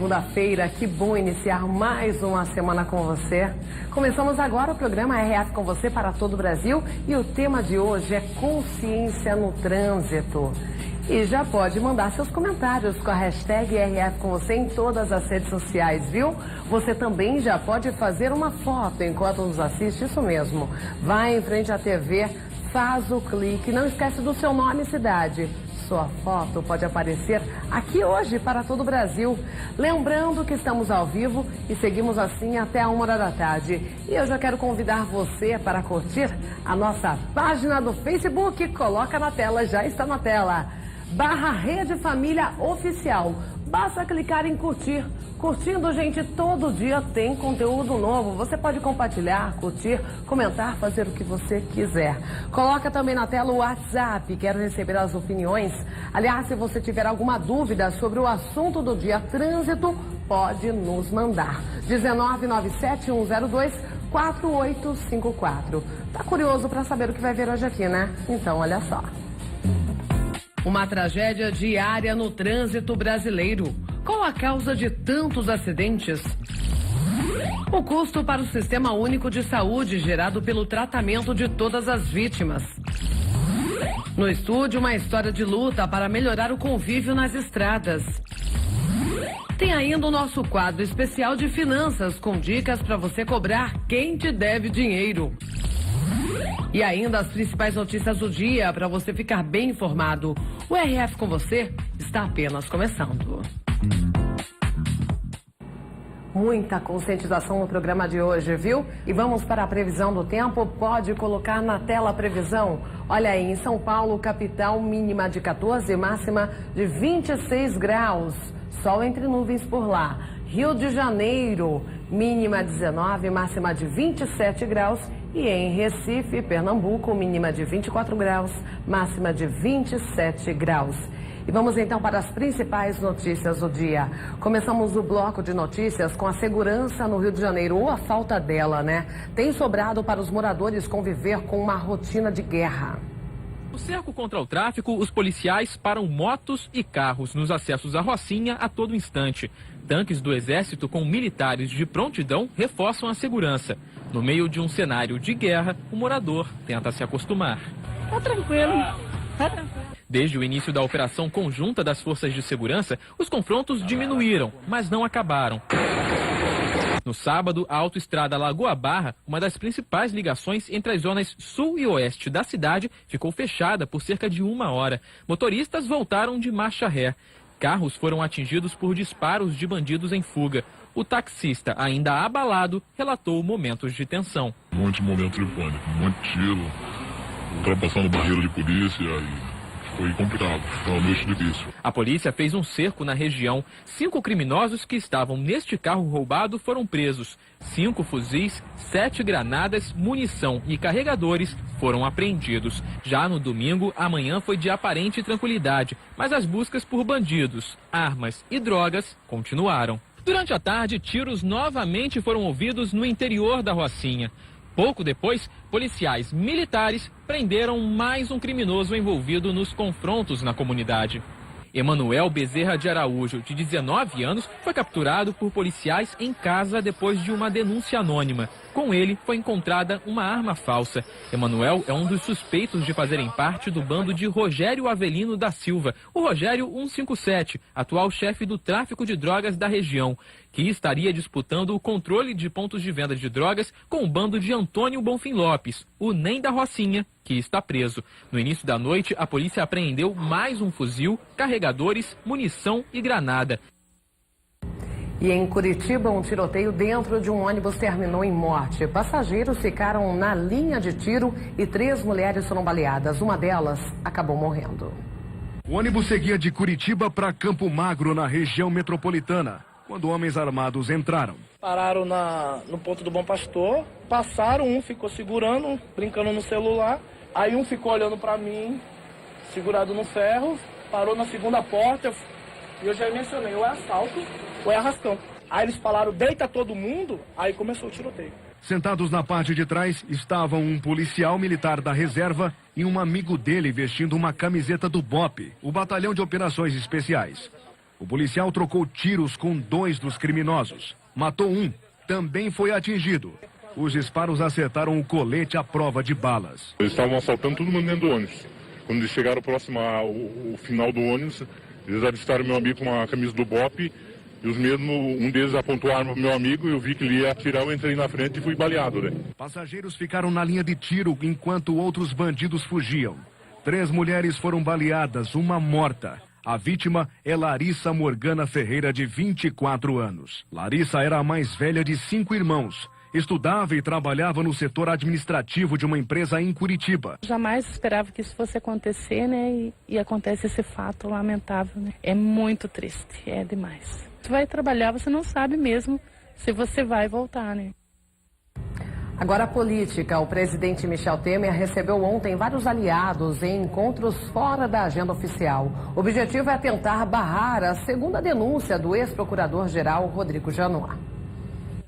segunda-feira, que bom iniciar mais uma semana com você. Começamos agora o programa RF com você para todo o Brasil e o tema de hoje é consciência no trânsito. E já pode mandar seus comentários com a hashtag RF com você em todas as redes sociais, viu? Você também já pode fazer uma foto enquanto nos assiste, isso mesmo. Vai em frente à TV, faz o clique, não esquece do seu nome e cidade. Sua foto pode aparecer aqui hoje para todo o Brasil. Lembrando que estamos ao vivo e seguimos assim até a 1h da tarde. E eu já quero convidar você para curtir a nossa página do Facebook. Coloca na tela, já está na tela. /Rede Família Oficial. Basta clicar em curtir. Curtindo, gente, todo dia tem conteúdo novo. Você pode compartilhar, curtir, comentar, fazer o que você quiser. Coloca também na tela o WhatsApp. Quero receber as opiniões. Aliás, se você tiver alguma dúvida sobre o assunto do dia trânsito, pode nos mandar. 19971024854. Tá curioso para saber o que vai ver hoje aqui, né? Então, olha só. Uma tragédia diária no trânsito brasileiro. Qual a causa de tantos acidentes? O custo para o Sistema Único de Saúde gerado pelo tratamento de todas as vítimas. No estúdio, uma história de luta para melhorar o convívio nas estradas. Tem ainda o nosso quadro especial de finanças com dicas para você cobrar quem te deve dinheiro. E ainda as principais notícias do dia para você ficar bem informado. O RF com você está apenas começando. Muita conscientização no programa de hoje, viu? E vamos para a previsão do tempo. Pode colocar na tela a previsão. Olha aí, em São Paulo, capital, mínima de 14, máxima de 26 graus. Sol entre nuvens por lá. Rio de Janeiro, mínima 19, máxima de 27 graus. E em Recife, Pernambuco, mínima de 24 graus, máxima de 27 graus. E vamos então para as principais notícias do dia. Começamos o bloco de notícias com a segurança no Rio de Janeiro, ou a falta dela, né? Tem sobrado para os moradores conviver com uma rotina de guerra. No cerco contra o tráfico, os policiais param motos e carros nos acessos à Rocinha a todo instante. Tanques do Exército com militares de prontidão reforçam a segurança. No meio de um cenário de guerra, o morador tenta se acostumar. Tá tranquilo, tá tranquilo. Desde o início da operação conjunta das forças de segurança, os confrontos diminuíram, mas não acabaram. No sábado, a autoestrada Lagoa Barra, uma das principais ligações entre as zonas sul e oeste da cidade, ficou fechada por cerca de 1 hora. Motoristas voltaram de marcha ré. Carros foram atingidos por disparos de bandidos em fuga. O taxista, ainda abalado, relatou momentos de tensão. Muitos momentos de pânico, muito tiro, ultrapassando barreira de polícia e foi complicado, foi um mês difícil. A polícia fez um cerco na região. 5 criminosos que estavam neste carro roubado foram presos. 5 fuzis, 7 granadas, munição e carregadores foram apreendidos. Já no domingo, a manhã foi de aparente tranquilidade, mas as buscas por bandidos, armas e drogas continuaram. Durante a tarde, tiros novamente foram ouvidos no interior da Rocinha. Pouco depois, policiais militares prenderam mais um criminoso envolvido nos confrontos na comunidade. Emanuel Bezerra de Araújo, de 19 anos, foi capturado por policiais em casa depois de uma denúncia anônima. Com ele foi encontrada uma arma falsa. Emanuel é um dos suspeitos de fazerem parte do bando de Rogério Avelino da Silva, o Rogério 157, atual chefe do tráfico de drogas da região, que estaria disputando o controle de pontos de venda de drogas com o bando de Antônio Bonfim Lopes, o NEM da Rocinha, que está preso. No início da noite, a polícia apreendeu mais um fuzil, carregadores, munição e granada. E em Curitiba, um tiroteio dentro de um ônibus terminou em morte. Passageiros ficaram na linha de tiro e 3 mulheres foram baleadas. Uma delas acabou morrendo. O ônibus seguia de Curitiba para Campo Magro, na região metropolitana, quando homens armados entraram. Pararam no ponto do Bom Pastor, passaram, um ficou segurando, brincando no celular, aí um ficou olhando pra mim, segurado no ferro, parou na segunda porta, e eu já mencionei, ou é assalto ou é arrastão. Aí eles falaram, deita todo mundo, aí começou o tiroteio. Sentados na parte de trás estavam um policial militar da reserva e um amigo dele vestindo uma camiseta do BOPE, o Batalhão de Operações Especiais. O policial trocou tiros com 2 dos criminosos. Matou um, também foi atingido. Os disparos acertaram o colete à prova de balas. Eles estavam assaltando todo mundo dentro do ônibus. Quando eles chegaram próximo ao final do ônibus, eles avistaram meu amigo com a camisa do BOPE. E um deles apontou a arma pro meu amigo, eu vi que ele ia atirar, eu entrei na frente e fui baleado, né? Passageiros ficaram na linha de tiro enquanto outros bandidos fugiam. 3 mulheres foram baleadas, uma morta. A vítima é Larissa Morgana Ferreira, de 24 anos. Larissa era a mais velha de 5 irmãos. Estudava e trabalhava no setor administrativo de uma empresa em Curitiba. Jamais esperava que isso fosse acontecer, né? E acontece esse fato lamentável, né? É muito triste, é demais. Você vai trabalhar, você não sabe mesmo se você vai voltar, né? Agora a política. O presidente Michel Temer recebeu ontem vários aliados em encontros fora da agenda oficial. O objetivo é tentar barrar a segunda denúncia do ex-procurador-geral Rodrigo Janot.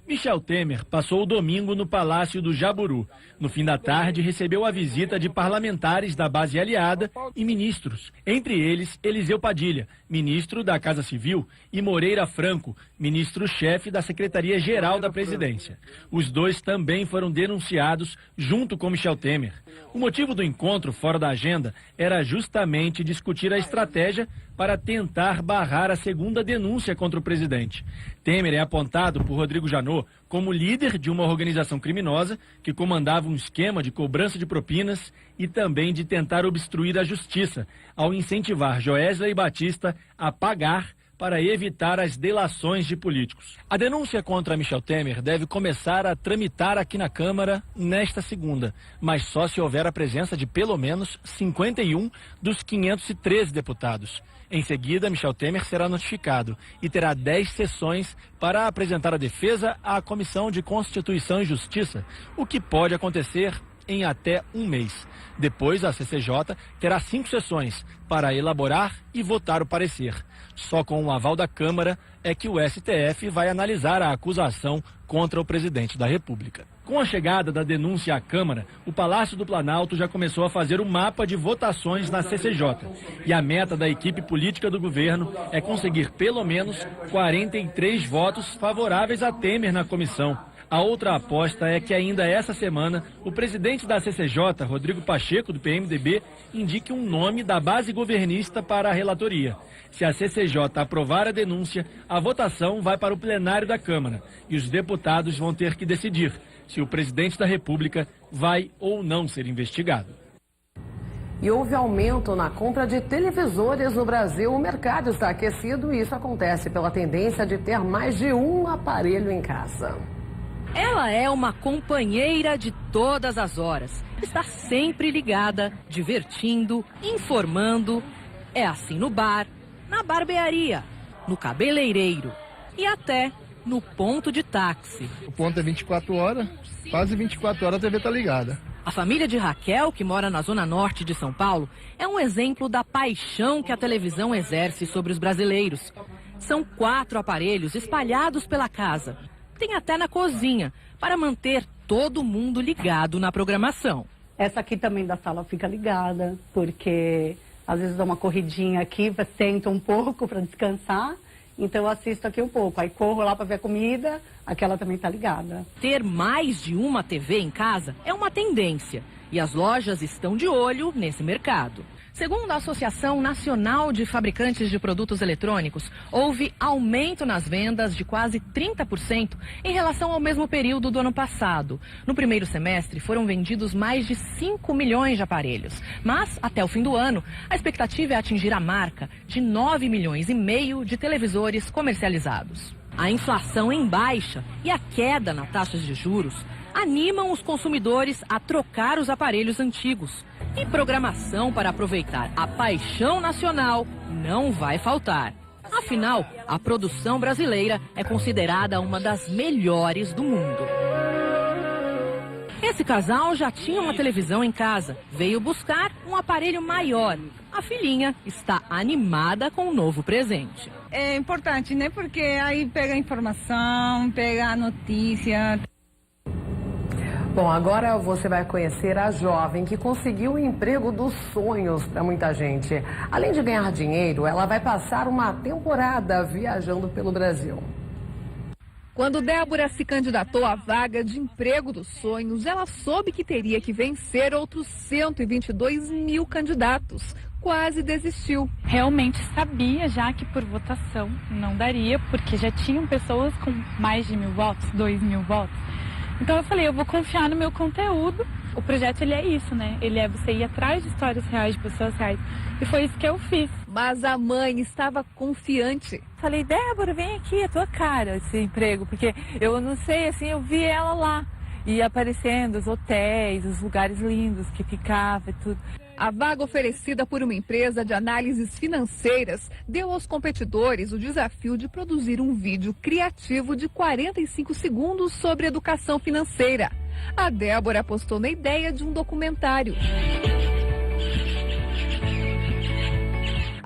Michel Temer passou o domingo no Palácio do Jaburu. No fim da tarde, recebeu a visita de parlamentares da base aliada e ministros. Entre eles, Eliseu Padilha, ministro da Casa Civil, e Moreira Franco, ministro-chefe da Secretaria-Geral da Presidência. Os dois também foram denunciados junto com Michel Temer. O motivo do encontro fora da agenda era justamente discutir a estratégia para tentar barrar a segunda denúncia contra o presidente. Temer é apontado por Rodrigo Janot como líder de uma organização criminosa que comandava um esquema de cobrança de propinas e também de tentar obstruir a justiça, ao incentivar Joesley Batista a pagar para evitar as delações de políticos. A denúncia contra Michel Temer deve começar a tramitar aqui na Câmara nesta segunda, mas só se houver a presença de pelo menos 51 dos 513 deputados. Em seguida, Michel Temer será notificado e terá 10 sessões para apresentar a defesa à Comissão de Constituição e Justiça, o que pode acontecer em até um mês. Depois, a CCJ terá 5 sessões para elaborar e votar o parecer. Só com o aval da Câmara é que o STF vai analisar a acusação contra o presidente da República. Com a chegada da denúncia à Câmara, o Palácio do Planalto já começou a fazer o mapa de votações na CCJ. E a meta da equipe política do governo é conseguir pelo menos 43 votos favoráveis a Temer na comissão. A outra aposta é que ainda essa semana o presidente da CCJ, Rodrigo Pacheco, do PMDB, indique um nome da base governista para a relatoria. Se a CCJ aprovar a denúncia, a votação vai para o plenário da Câmara e os deputados vão ter que decidir se o presidente da República vai ou não ser investigado. E houve aumento na compra de televisores no Brasil. O mercado está aquecido e isso acontece pela tendência de ter mais de um aparelho em casa. Ela é uma companheira de todas as horas. Está sempre ligada, divertindo, informando. É assim no bar, na barbearia, no cabeleireiro e até no ponto de táxi. O ponto é 24 horas, quase 24 horas a TV está ligada. A família de Raquel, que mora na zona norte de São Paulo, é um exemplo da paixão que a televisão exerce sobre os brasileiros. São 4 aparelhos espalhados pela casa. Tem até na cozinha, para manter todo mundo ligado na programação. Essa aqui também da sala fica ligada, porque às vezes dá uma corridinha aqui, sento um pouco para descansar, então eu assisto aqui um pouco. Aí corro lá para ver a comida, aquela também está ligada. Ter mais de uma TV em casa é uma tendência e as lojas estão de olho nesse mercado. Segundo a Associação Nacional de Fabricantes de Produtos Eletrônicos, houve aumento nas vendas de quase 30% em relação ao mesmo período do ano passado. No primeiro semestre, foram vendidos mais de 5 milhões de aparelhos. Mas, até o fim do ano, a expectativa é atingir a marca de 9,5 milhões de televisores comercializados. A inflação em baixa e a queda na taxa de juros animam os consumidores a trocar os aparelhos antigos. E programação para aproveitar a paixão nacional não vai faltar. Afinal, a produção brasileira é considerada uma das melhores do mundo. Esse casal já tinha uma televisão em casa. Veio buscar um aparelho maior. A filhinha está animada com o novo presente. É importante, né? Porque aí pega a informação, pega a notícia. Bom, agora você vai conhecer a jovem que conseguiu o emprego dos sonhos para muita gente. Além de ganhar dinheiro, ela vai passar uma temporada viajando pelo Brasil. Quando Débora se candidatou à vaga de emprego dos sonhos, ela soube que teria que vencer outros 122 mil candidatos. Quase desistiu. Realmente sabia já que por votação não daria, porque já tinham pessoas com mais de 1.000 votos, 2.000 votos. Então eu falei, eu vou confiar no meu conteúdo. O projeto, ele é isso, né? Ele é você ir atrás de histórias reais, de pessoas reais. E foi isso que eu fiz. Mas a mãe estava confiante. Falei, Débora, vem aqui, é tua cara esse emprego. Porque eu não sei, assim, eu vi ela lá. E aparecendo os hotéis, os lugares lindos que ficava e tudo. A vaga oferecida por uma empresa de análises financeiras deu aos competidores o desafio de produzir um vídeo criativo de 45 segundos sobre educação financeira. A Débora apostou na ideia de um documentário.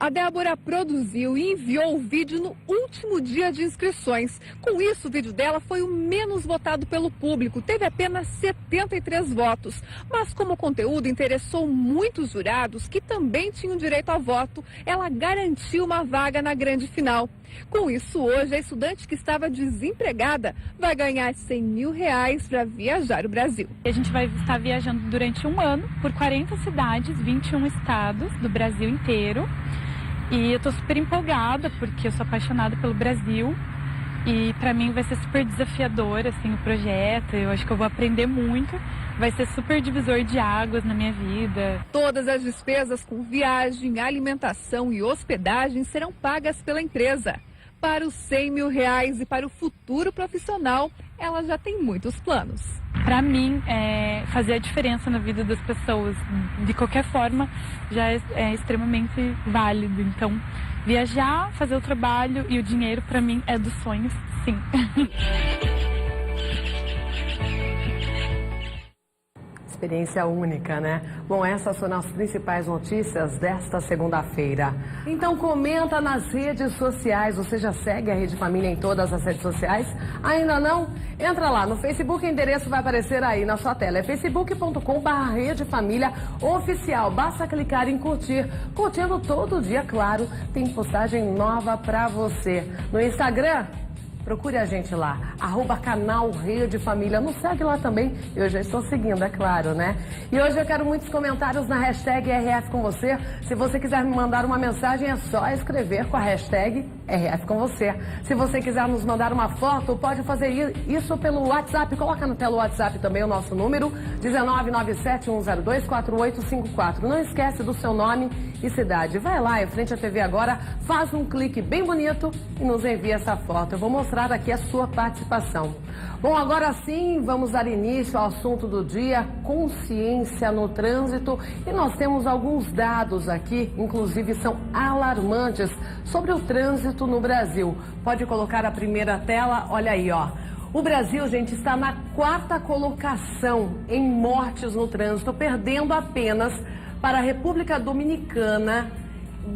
A Débora produziu e enviou o vídeo no último dia de inscrições. Com isso, o vídeo dela foi o menos votado pelo público. Teve apenas 73 votos. Mas como o conteúdo interessou muitos jurados que também tinham direito a voto, ela garantiu uma vaga na grande final. Com isso, hoje, a estudante que estava desempregada vai ganhar R$100.000 para viajar o Brasil. A gente vai estar viajando durante um ano por 40 cidades, 21 estados do Brasil inteiro. E eu tô super empolgada porque eu sou apaixonada pelo Brasil e para mim vai ser super desafiador assim o projeto. Eu acho que eu vou aprender muito, vai ser super divisor de águas na minha vida. Todas as despesas com viagem, alimentação e hospedagem serão pagas pela empresa. Para os R$100.000 e para o futuro profissional, ela já tem muitos planos. Para mim, fazer a diferença na vida das pessoas, de qualquer forma, já é extremamente válido. Então, viajar, fazer o trabalho e o dinheiro, para mim, é dos sonhos, sim. Experiência única, né? Bom, essas foram as principais notícias desta segunda-feira. Então comenta nas redes sociais. Você já segue a Rede Família em todas as redes sociais? Ainda não? Entra lá no Facebook, o endereço vai aparecer aí na sua tela. É facebook.com/Rede Família Oficial. Basta clicar em curtir. Curtindo todo dia, claro, tem postagem nova pra você. No Instagram, procure a gente lá, @canal Rede Família. Nos segue lá também, eu já estou seguindo, é claro, né? E hoje eu quero muitos comentários na hashtag RF com você. Se você quiser me mandar uma mensagem, é só escrever com a hashtag RF com você. Se você quiser nos mandar uma foto, pode fazer isso pelo WhatsApp. Coloca na tela o WhatsApp também, o nosso número, 19971024854. Não esquece do seu nome e cidade. Vai lá, em frente à TV agora, faz um clique bem bonito e nos envia essa foto. Eu vou mostrar aqui a sua participação. Bom, agora sim, vamos dar início ao assunto do dia, consciência no trânsito. E nós temos alguns dados aqui, inclusive são alarmantes, sobre o trânsito no Brasil. Pode colocar a primeira tela, olha aí, ó. O Brasil, gente, está na 4ª colocação em mortes no trânsito, perdendo apenas para a República Dominicana,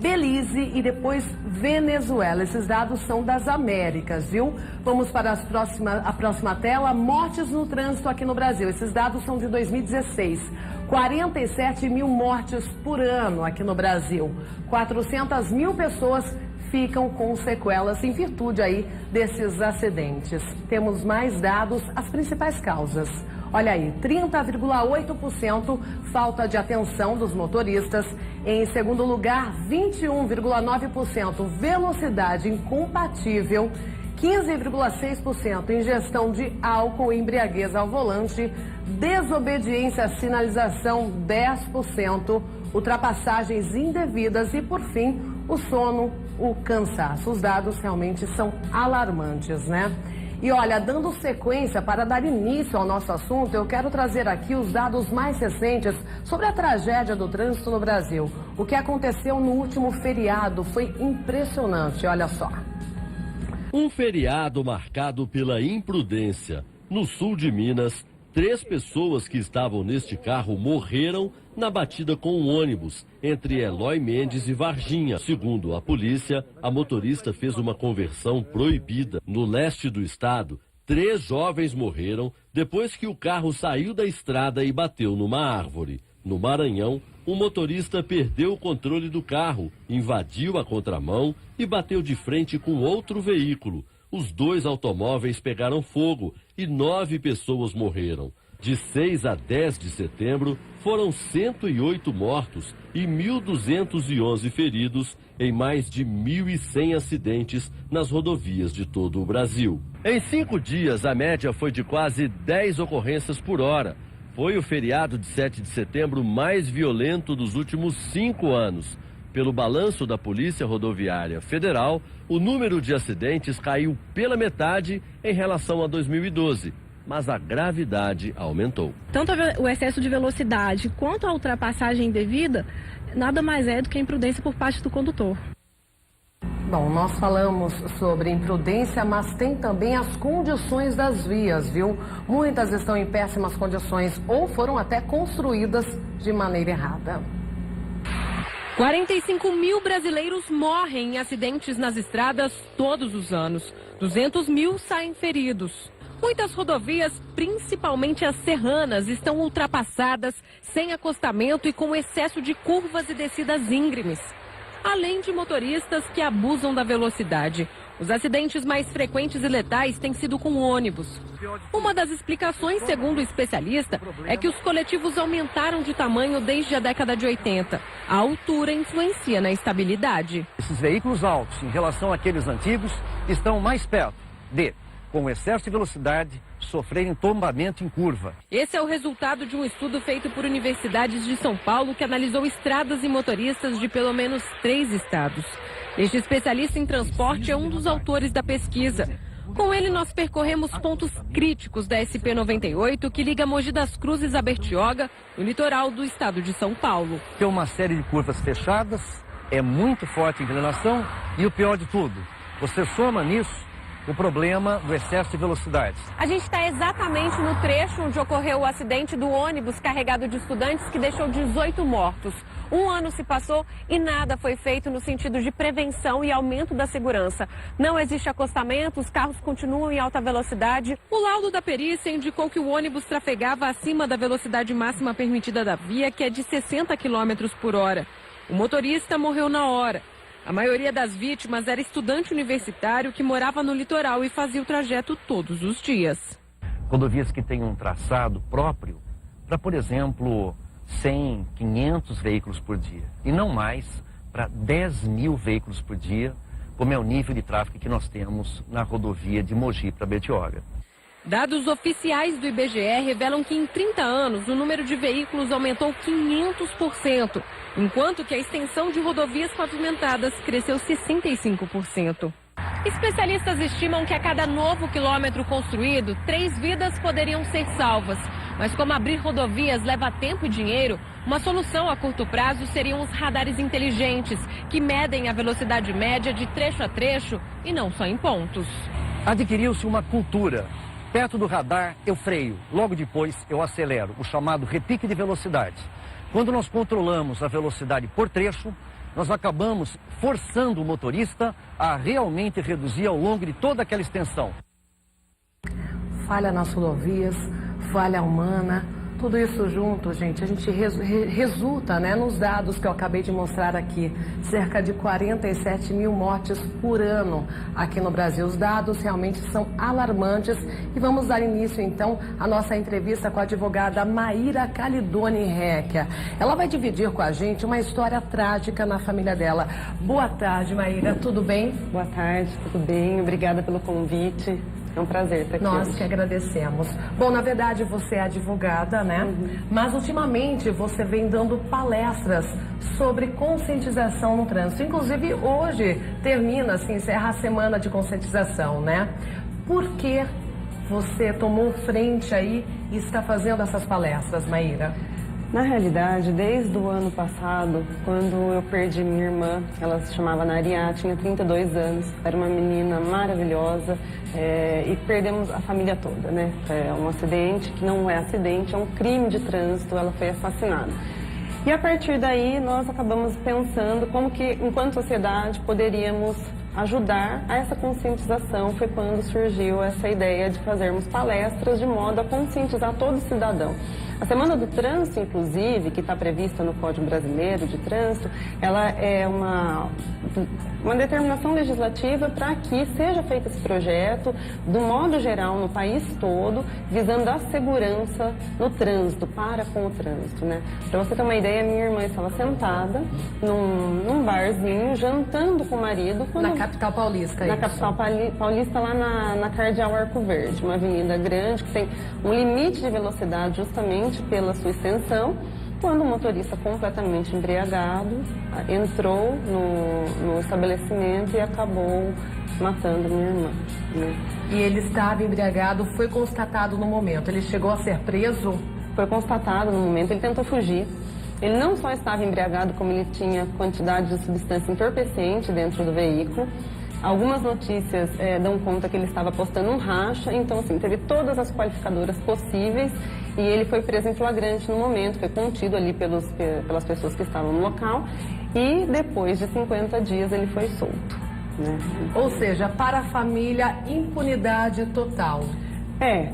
Belize e depois Venezuela. Esses dados são das Américas, viu? Vamos para a próxima tela. Mortes no trânsito aqui no Brasil. Esses dados são de 2016. 47 mil mortes por ano aqui no Brasil. 400 mil pessoas ficam com sequelas em virtude aí desses acidentes. Temos mais dados, as principais causas. Olha aí, 30,8% falta de atenção dos motoristas. Em segundo lugar, 21,9% velocidade incompatível. 15,6% ingestão de álcool e embriaguez ao volante. Desobediência à sinalização, 10%. Ultrapassagens indevidas e, por fim, o sono, o cansaço. Os dados realmente são alarmantes, né? E olha, dando sequência para dar início ao nosso assunto, eu quero trazer aqui os dados mais recentes sobre a tragédia do trânsito no Brasil. O que aconteceu no último feriado foi impressionante, olha só. Um feriado marcado pela imprudência. No sul de Minas, 3 pessoas que estavam neste carro morreram na batida com um ônibus entre Eloy Mendes e Varginha. Segundo a polícia, a motorista fez uma conversão proibida. No leste do estado, 3 jovens morreram depois que o carro saiu da estrada e bateu numa árvore. No Maranhão, um motorista perdeu o controle do carro, invadiu a contramão e bateu de frente com outro veículo. Os 2 automóveis pegaram fogo e 9 pessoas morreram. De 6 a 10 de setembro, foram 108 mortos e 1.211 feridos em mais de 1.100 acidentes nas rodovias de todo o Brasil. Em 5 dias, a média foi de quase 10 ocorrências por hora. Foi o feriado de 7 de setembro mais violento dos últimos 5 anos. Pelo balanço da Polícia Rodoviária Federal, o número de acidentes caiu pela metade em relação a 2012. Mas a gravidade aumentou. Tanto o excesso de velocidade quanto a ultrapassagem indevida nada mais é do que a imprudência por parte do condutor. Bom, nós falamos sobre imprudência, mas tem também as condições das vias, viu? Muitas estão em péssimas condições ou foram até construídas de maneira errada. 45 mil brasileiros morrem em acidentes nas estradas todos os anos. 200 mil saem feridos. Muitas rodovias, principalmente as serranas, estão ultrapassadas, sem acostamento e com excesso de curvas e descidas íngremes. Além de motoristas que abusam da velocidade. Os acidentes mais frequentes e letais têm sido com ônibus. Uma das explicações, segundo o especialista, é que os coletivos aumentaram de tamanho desde a década de 80. A altura influencia na estabilidade. Esses veículos altos, em relação àqueles antigos, estão mais perto de, com excesso de velocidade, sofrerem tombamento em curva. Esse é o resultado de um estudo feito por universidades de São Paulo que analisou estradas e motoristas de pelo menos 3 estados. Este especialista em transporte é um dos autores da pesquisa. Com ele, nós percorremos pontos críticos da SP-98 que liga Mogi das Cruzes a Bertioga, no litoral do estado de São Paulo. Tem uma série de curvas fechadas, é muito forte a inclinação e o pior de tudo, você soma nisso o problema do excesso de velocidade. A gente está exatamente no trecho onde ocorreu o acidente do ônibus carregado de estudantes que deixou 18 mortos. 1 ano se passou e nada foi feito no sentido de prevenção e aumento da segurança. Não existe acostamento, os carros continuam em alta velocidade. O laudo da perícia indicou que o ônibus trafegava acima da velocidade máxima permitida da via, que é de 60 km por hora. O motorista morreu na hora. A maioria das vítimas era estudante universitário que morava no litoral e fazia o trajeto todos os dias. Rodovias que têm um traçado próprio para, por exemplo, 100, 500 veículos por dia. E não mais para 10 mil veículos por dia, como é o nível de tráfego que nós temos na rodovia de Mogi para Bertioga. Dados oficiais do IBGE revelam que em 30 anos o número de veículos aumentou 500%, enquanto que a extensão de rodovias pavimentadas cresceu 65%. Especialistas estimam que a cada novo quilômetro construído, 3 vidas poderiam ser salvas. Mas como abrir rodovias leva tempo e dinheiro, uma solução a curto prazo seriam os radares inteligentes, que medem a velocidade média de trecho a trecho e não só em pontos. Adquiriu-se uma cultura. Perto do radar, eu freio. Logo depois, eu acelero, o chamado repique de velocidade. Quando nós controlamos a velocidade por trecho, nós acabamos forçando o motorista a realmente reduzir ao longo de toda aquela extensão. Falha nas rodovias, falha humana, tudo isso junto, gente, a gente resulta, né, nos dados que eu acabei de mostrar aqui. Cerca de 47 mil mortes por ano aqui no Brasil. Os dados realmente são alarmantes. E vamos dar início, então, à nossa entrevista com a advogada Maíra Calidoni Recchia. Ela vai dividir com a gente uma história trágica na família dela. Boa tarde, Maíra, tudo bem? Boa tarde, tudo bem? Obrigada pelo convite. É um prazer estar aqui. Nós que agradecemos. Bom, na verdade você é advogada, né? Mas ultimamente você vem dando palestras sobre conscientização no trânsito. Inclusive hoje se encerra a semana de conscientização, né? Por que você tomou frente aí e está fazendo essas palestras, Maíra? Na realidade, desde o ano passado, quando eu perdi minha irmã, ela se chamava Nariá, tinha 32 anos, era uma menina maravilhosa, e perdemos a família toda, né? É um acidente que não é acidente, é um crime de trânsito, ela foi assassinada. E a partir daí nós acabamos pensando como que, enquanto sociedade, poderíamos ajudar a essa conscientização foi quando surgiu essa ideia de fazermos palestras de modo a conscientizar todo cidadão. A Semana do Trânsito, inclusive, que está prevista no Código Brasileiro de Trânsito, ela é uma determinação legislativa para que seja feito esse projeto, do modo geral, no país todo, visando a segurança no trânsito, para com o trânsito, né? Para você ter uma ideia, minha irmã estava sentada num barzinho, jantando com o marido. Na capital paulista, Na capital paulista, lá na Cardeal Arco Verde, uma avenida grande que tem um limite de velocidade justamente pela sua extensão, quando o motorista completamente embriagado entrou no estabelecimento e acabou matando minha irmã, né? E ele estava embriagado, foi constatado no momento. Ele chegou a ser preso? Foi constatado no momento, ele tentou fugir. Ele não só estava embriagado, como ele tinha quantidade de substância entorpecente dentro do veículo. Algumas notícias dão conta que ele estava apostando um racha, então assim, teve todas as qualificadoras possíveis e ele foi preso em flagrante no momento, foi contido ali pelas pessoas que estavam no local e depois de 50 dias ele foi solto, né? Ou seja, para a família, impunidade total.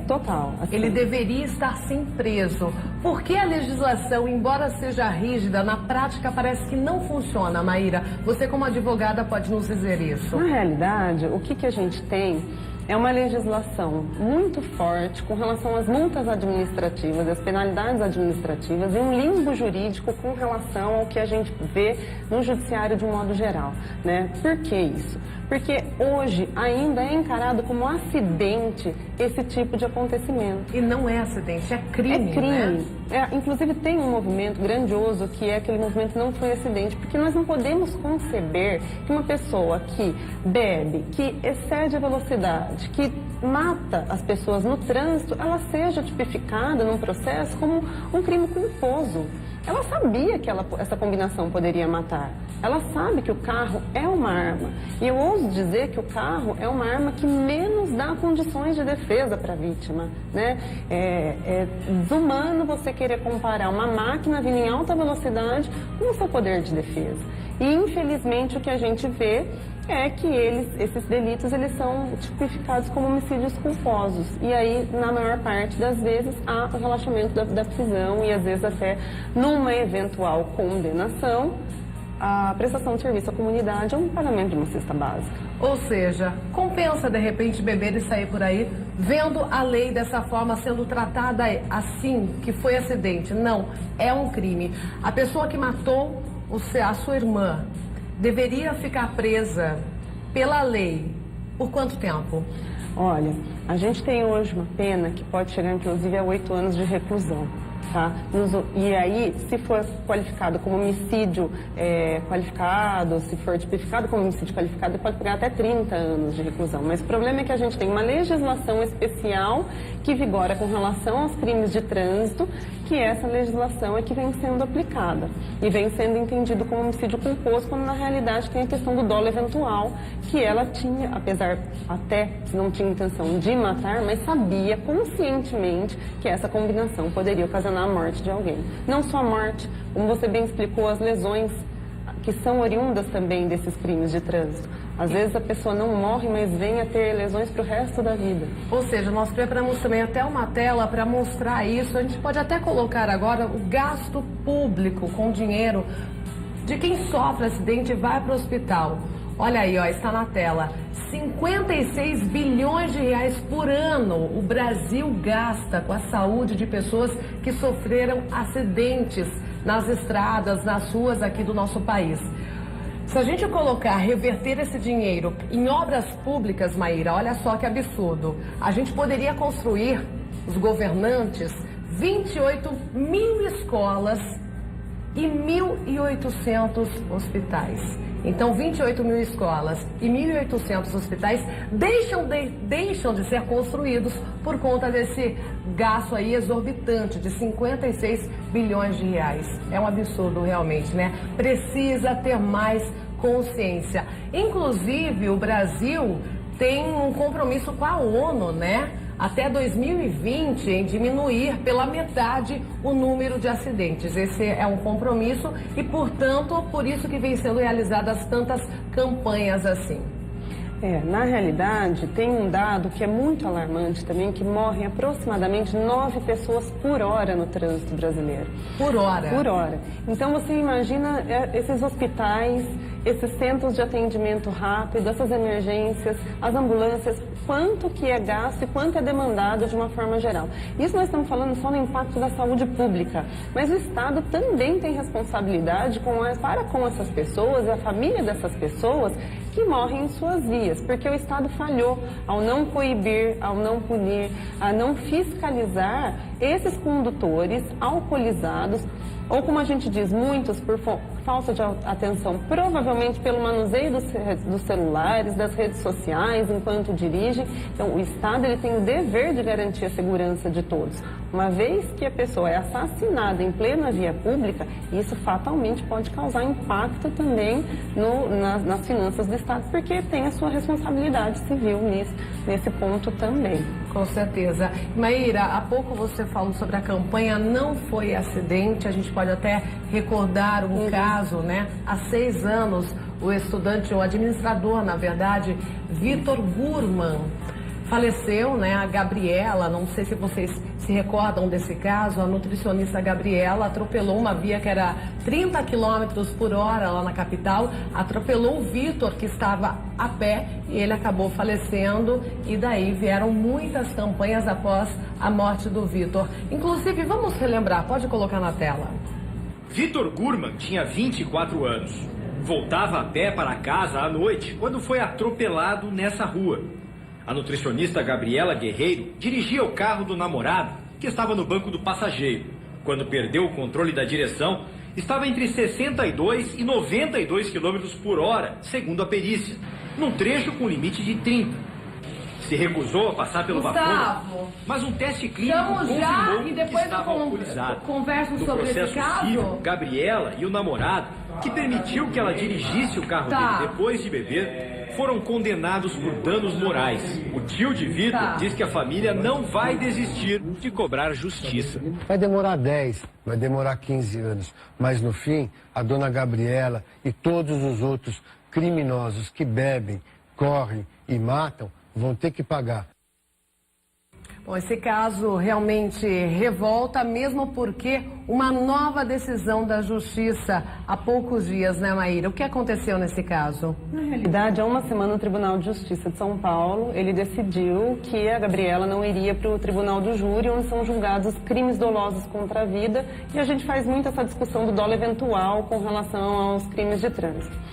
Total. Assim. Ele deveria estar sim preso. Porque a legislação, embora seja rígida, na prática parece que não funciona, Maíra. Você como advogada pode nos dizer isso. Na realidade, o que a gente tem é uma legislação muito forte com relação às multas administrativas, às penalidades administrativas e um limbo jurídico com relação ao que a gente vê no judiciário de um modo geral, né? Por que isso? Porque hoje ainda é encarado como acidente esse tipo de acontecimento. E não é acidente, é crime, É crime. né? Inclusive tem um movimento grandioso que é aquele movimento não foi acidente, porque nós não podemos conceber que uma pessoa que bebe, que excede a velocidade, que mata as pessoas no trânsito, ela seja tipificada num processo como um crime culposo. Ela sabia que essa combinação poderia matar. Ela sabe que o carro é uma arma. E eu ouso dizer que o carro é uma arma que menos dá condições de defesa para a vítima, né? É desumano você querer comparar uma máquina vindo em alta velocidade com o seu poder de defesa. E, infelizmente, o que a gente vê é que esses delitos, eles são tipificados como homicídios culposos. E aí, na maior parte das vezes, há o relaxamento da prisão e, às vezes, até numa eventual condenação, a prestação de serviço à comunidade ou um pagamento de uma cesta básica. Ou seja, compensa, de repente, beber e sair por aí, vendo a lei dessa forma, sendo tratada assim, que foi acidente. Não, é um crime. A pessoa que matou a sua irmã deveria ficar presa pela lei por quanto tempo? Olha, a gente tem hoje uma pena que pode chegar inclusive a 8 anos de reclusão, tá? E aí, se for qualificado como homicídio qualificado, se for tipificado como homicídio qualificado, pode pegar até 30 anos de reclusão. Mas o problema é que a gente tem uma legislação especial que vigora com relação aos crimes de trânsito, que essa legislação é que vem sendo aplicada e vem sendo entendido como homicídio culposo, quando na realidade tem a questão do dolo eventual, que ela tinha, apesar até que não tinha intenção de matar, mas sabia conscientemente que essa combinação poderia ocasionar a morte de alguém. Não só a morte, como você bem explicou, as lesões que são oriundas também desses crimes de trânsito. Às vezes a pessoa não morre, mas vem a ter lesões para o resto da vida. Ou seja, nós preparamos também até uma tela para mostrar isso. A gente pode até colocar agora o gasto público com dinheiro de quem sofre acidente e vai para o hospital. Olha aí, ó, está na tela. 56 bilhões de reais por ano o Brasil gasta com a saúde de pessoas que sofreram acidentes nas estradas, nas ruas aqui do nosso país. Se a gente colocar, reverter esse dinheiro em obras públicas, Maíra, olha só que absurdo. A gente poderia construir, os governantes, 28 mil escolas e 1.800 hospitais. Então, 28 mil escolas e 1.800 hospitais deixam de ser construídos por conta desse gasto aí exorbitante de 56 bilhões de reais. É um absurdo realmente, né? Precisa ter mais consciência. Inclusive, o Brasil tem um compromisso com a ONU, né? Até 2020, em diminuir pela metade o número de acidentes. Esse é um compromisso e, portanto, por isso que vem sendo realizadas tantas campanhas assim. Na realidade, tem um dado que é muito alarmante também, que morrem aproximadamente 9 pessoas por hora no trânsito brasileiro. Por hora? Por hora. Então você imagina esses hospitais, esses centros de atendimento rápido, essas emergências, as ambulâncias, quanto que é gasto e quanto é demandado de uma forma geral. Isso nós estamos falando só no impacto da saúde pública, mas o Estado também tem responsabilidade para com essas pessoas e a família dessas pessoas que morrem em suas vias, porque o Estado falhou ao não coibir, ao não punir, a não fiscalizar esses condutores alcoolizados, ou como a gente diz, muitos por falta de atenção, provavelmente pelo manuseio dos celulares, das redes sociais, enquanto dirigem. Então, o Estado ele tem o dever de garantir a segurança de todos. Uma vez que a pessoa é assassinada em plena via pública, isso fatalmente pode causar impacto também nas finanças do Estado, porque tem a sua responsabilidade civil nesse ponto também. Com certeza. Maíra, há pouco você falou sobre a campanha Não Foi Acidente. A gente pode até recordar um caso, né? Há 6 anos, o estudante, o administrador, na verdade, Vitor Gurman, faleceu, né? A Gabriela, não sei se vocês se recordam desse caso, a nutricionista Gabriela atropelou uma via que era 30 km por hora lá na capital, atropelou o Vitor, que estava a pé, e ele acabou falecendo, e daí vieram muitas campanhas após a morte do Vitor. Inclusive, vamos relembrar, pode colocar na tela. Vitor Gurman tinha 24 anos. Voltava a pé para casa à noite quando foi atropelado nessa rua. A nutricionista Gabriela Guerreiro dirigia o carro do namorado, que estava no banco do passageiro. Quando perdeu o controle da direção, estava entre 62 e 92 km por hora, segundo a perícia, num trecho com limite de 30. Se recusou a passar pelo bafômetro, mas um teste clínico confirmou que estava alcoolizado. Converso sobre esse caso. Civil, Gabriela e o namorado, que permitiu que ela dirigisse o carro dele depois de beber, foram condenados por danos morais. O tio de Vitor diz que a família não vai desistir de cobrar justiça. Vai demorar 10, vai demorar 15 anos, mas no fim, a dona Gabriela e todos os outros criminosos que bebem, correm e matam vão ter que pagar. Bom, esse caso realmente revolta, mesmo porque uma nova decisão da Justiça há poucos dias, né, Maíra? O que aconteceu nesse caso? Na realidade, há uma semana o Tribunal de Justiça de São Paulo, ele decidiu que a Gabriela não iria para o Tribunal do Júri, onde são julgados crimes dolosos contra a vida, e a gente faz muito essa discussão do dolo eventual com relação aos crimes de trânsito.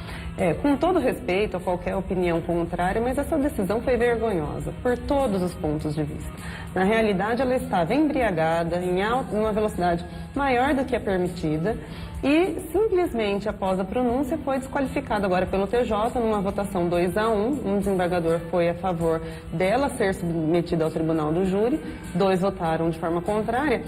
Com todo respeito a qualquer opinião contrária, mas essa decisão foi vergonhosa, por todos os pontos de vista. Na realidade, ela estava embriagada, em uma velocidade maior do que a permitida, e simplesmente após a pronúncia foi desqualificada agora pelo TJ numa votação 2-1. Um desembargador foi a favor dela ser submetida ao Tribunal do Júri, 2 votaram de forma contrária,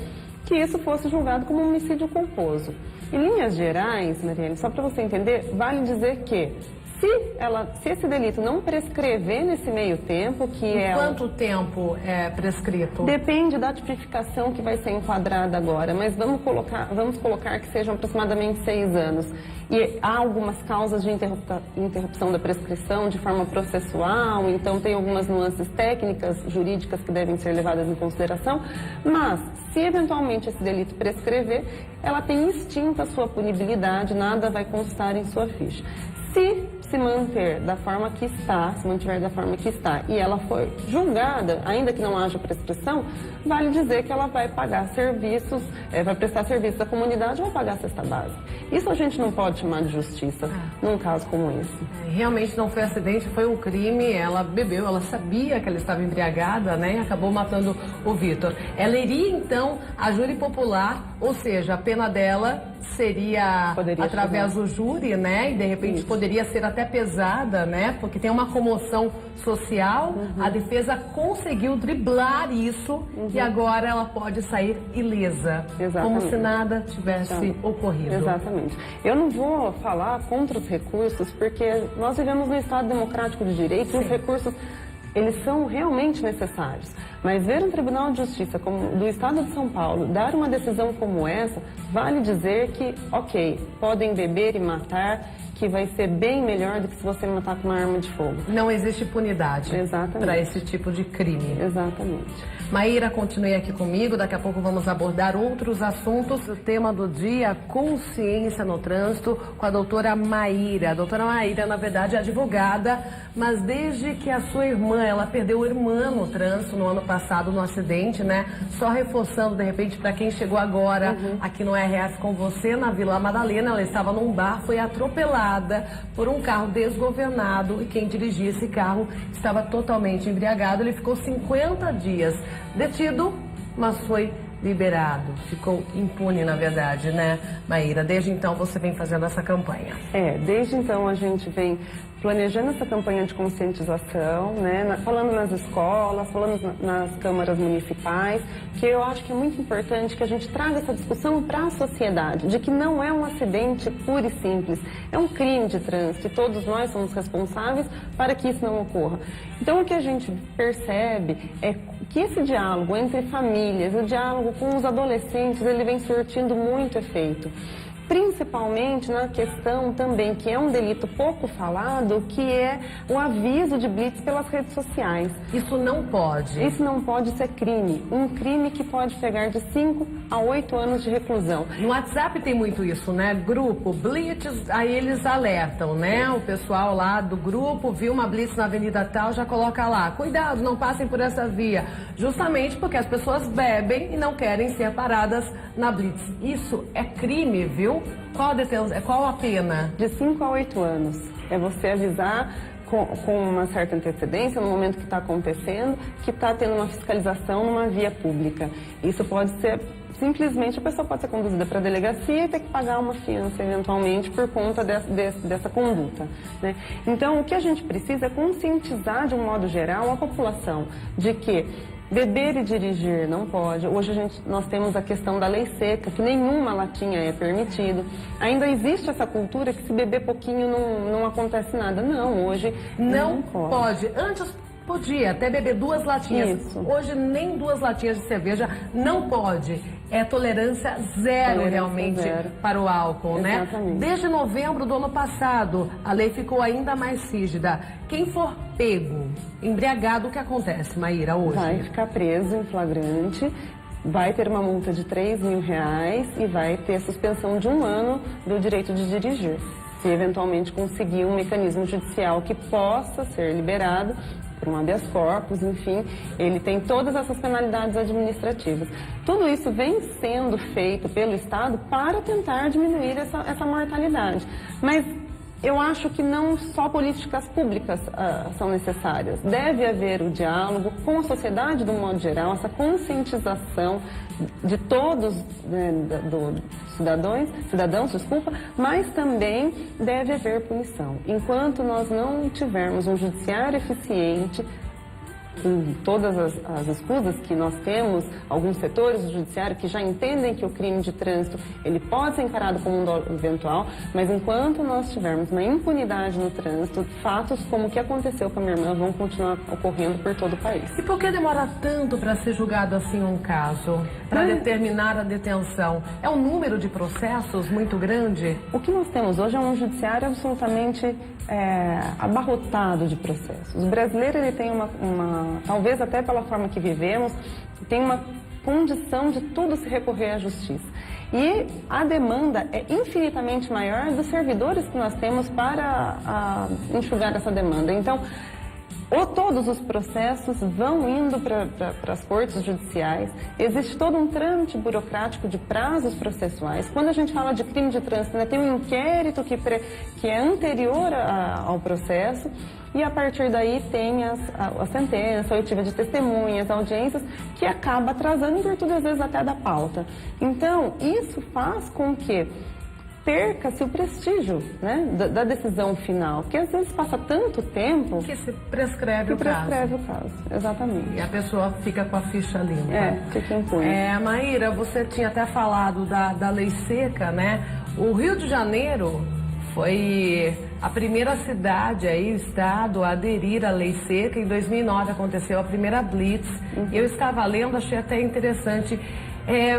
que isso fosse julgado como um homicídio culposo. Em linhas gerais, Marielle, só para você entender, vale dizer que se esse delito não prescrever nesse meio tempo, que é... Quanto tempo é prescrito? Depende da tipificação que vai ser enquadrada agora, mas vamos colocar que sejam aproximadamente 6 anos. E há algumas causas de interrupção da prescrição de forma processual, então tem algumas nuances técnicas, jurídicas que devem ser levadas em consideração, mas se eventualmente esse delito prescrever, ela tem extinta a sua punibilidade, nada vai constar em sua ficha. Se manter da forma que está, se mantiver da forma que está, e ela for julgada, ainda que não haja prescrição, vale dizer que ela vai pagar serviços, vai prestar serviços à comunidade ou vai pagar a cesta básica. Isso a gente não pode chamar de justiça num caso como esse. Realmente não foi acidente, foi um crime. Ela bebeu, ela sabia que ela estava embriagada, né? E acabou matando o Vitor. Ela iria então a júri popular, ou seja, a pena dela seria através do júri, né? E de repente poderia ser até pesada, né? Porque tem uma comoção social. A defesa conseguiu driblar isso e agora ela pode sair ilesa. Exatamente. Como se nada tivesse ocorrido. Exatamente. Eu não vou falar contra os recursos, porque nós vivemos num Estado democrático de direito e os recursos, eles são realmente necessários. Mas ver um Tribunal de Justiça do Estado de São Paulo dar uma decisão como essa, vale dizer que, ok, podem beber e matar, que vai ser bem melhor do que se você matar com uma arma de fogo. Não existe impunidade para esse tipo de crime. Exatamente. Maíra, continue aqui comigo, daqui a pouco vamos abordar outros assuntos. O tema do dia, consciência no trânsito, com a doutora Maíra. A doutora Maíra, na verdade, é advogada, mas desde que a sua irmã, ela perdeu a irmã no trânsito no ano passado, no acidente, né? Só reforçando, de repente, para quem chegou agora, aqui no RF com você, na Vila Madalena, ela estava num bar, foi atropelada por um carro desgovernado e quem dirigia esse carro estava totalmente embriagado. Ele ficou 50 dias detido, mas foi liberado. Ficou impune, na verdade, né, Maíra? Desde então você vem fazendo essa campanha. Desde então a gente vem planejando essa campanha de conscientização, né, falando nas escolas, falando nas câmaras municipais, que eu acho que é muito importante que a gente traga essa discussão para a sociedade, de que não é um acidente puro e simples, é um crime de trânsito e todos nós somos responsáveis para que isso não ocorra. Então o que a gente percebe é que esse diálogo entre famílias, o diálogo com os adolescentes, ele vem surtindo muito efeito. Principalmente na questão também, que é um delito pouco falado, que é o aviso de blitz pelas redes sociais. Isso não pode? Isso não pode ser crime. Um crime que pode pegar de 5 a 8 anos de reclusão. No WhatsApp tem muito isso, né? Grupo, blitz, aí eles alertam, né? O pessoal lá do grupo viu uma blitz na avenida tal, já coloca lá. Cuidado, não passem por essa via. Justamente porque as pessoas bebem e não querem ser paradas na blitz. Isso é crime, viu? Qual a pena? De 5 a 8 anos. É você avisar com uma certa antecedência, no momento que está acontecendo, que está tendo uma fiscalização numa via pública. Isso pode ser, simplesmente, a pessoa pode ser conduzida para a delegacia e ter que pagar uma fiança, eventualmente, por conta dessa conduta, né? Então, o que a gente precisa é conscientizar, de um modo geral, a população de que beber e dirigir não pode. Hoje nós temos a questão da lei seca, que nenhuma latinha é permitido. Ainda existe essa cultura que se beber pouquinho não acontece nada. Não, hoje não pode. Antes podia até beber 2 latinhas. Isso. Hoje nem 2 latinhas de cerveja não pode. É tolerância zero realmente para o álcool, Exatamente. né? Desde novembro do ano passado, a lei ficou ainda mais rígida. Quem for pego, embriagado, o que acontece, Maíra, hoje? Vai ficar preso em flagrante, vai ter uma multa de R$3.000 e vai ter suspensão de 1 ano do direito de dirigir. Se eventualmente conseguir um mecanismo judicial que possa ser liberado por um habeas corpus, enfim, ele tem todas essas penalidades administrativas. Tudo isso vem sendo feito pelo Estado para tentar diminuir essa mortalidade. Mas eu acho que não só políticas públicas são necessárias. Deve haver o diálogo com a sociedade, de um modo geral, essa conscientização de todos, né, cidadãos, mas também deve haver punição. Enquanto nós não tivermos um judiciário eficiente, com todas as escusas que nós temos, alguns setores do judiciário que já entendem que o crime de trânsito ele pode ser encarado como um dolo eventual, mas enquanto nós tivermos uma impunidade no trânsito, fatos como o que aconteceu com a minha irmã vão continuar ocorrendo por todo o país. E por que demora tanto para ser julgado assim um caso? Para determinar a detenção? É um número de processos muito grande? O que nós temos hoje é um judiciário absolutamente abarrotado de processos. O brasileiro ele tem talvez até pela forma que vivemos, tem uma condição de tudo se recorrer à justiça. E a demanda é infinitamente maior dos servidores que nós temos para enxugar essa demanda. Então, todos os processos vão indo para as cortes judiciais, existe todo um trâmite burocrático de prazos processuais. Quando a gente fala de crime de trânsito, né, tem um inquérito que é anterior ao processo, e a partir daí tem a sentença, a oitiva de testemunhas, audiências, que acaba atrasando em virtude, às vezes, até da pauta. Então, isso faz com que perca-se o prestígio, né, da decisão final, porque às vezes passa tanto tempo que se prescreve o caso. Exatamente. E a pessoa fica com a ficha limpa. Fica impune. Maíra, você tinha até falado da lei seca, né? O Rio de Janeiro foi a primeira cidade aí, o estado, a aderir à lei seca. Em 2009 aconteceu a primeira blitz. Eu estava lendo, achei até interessante.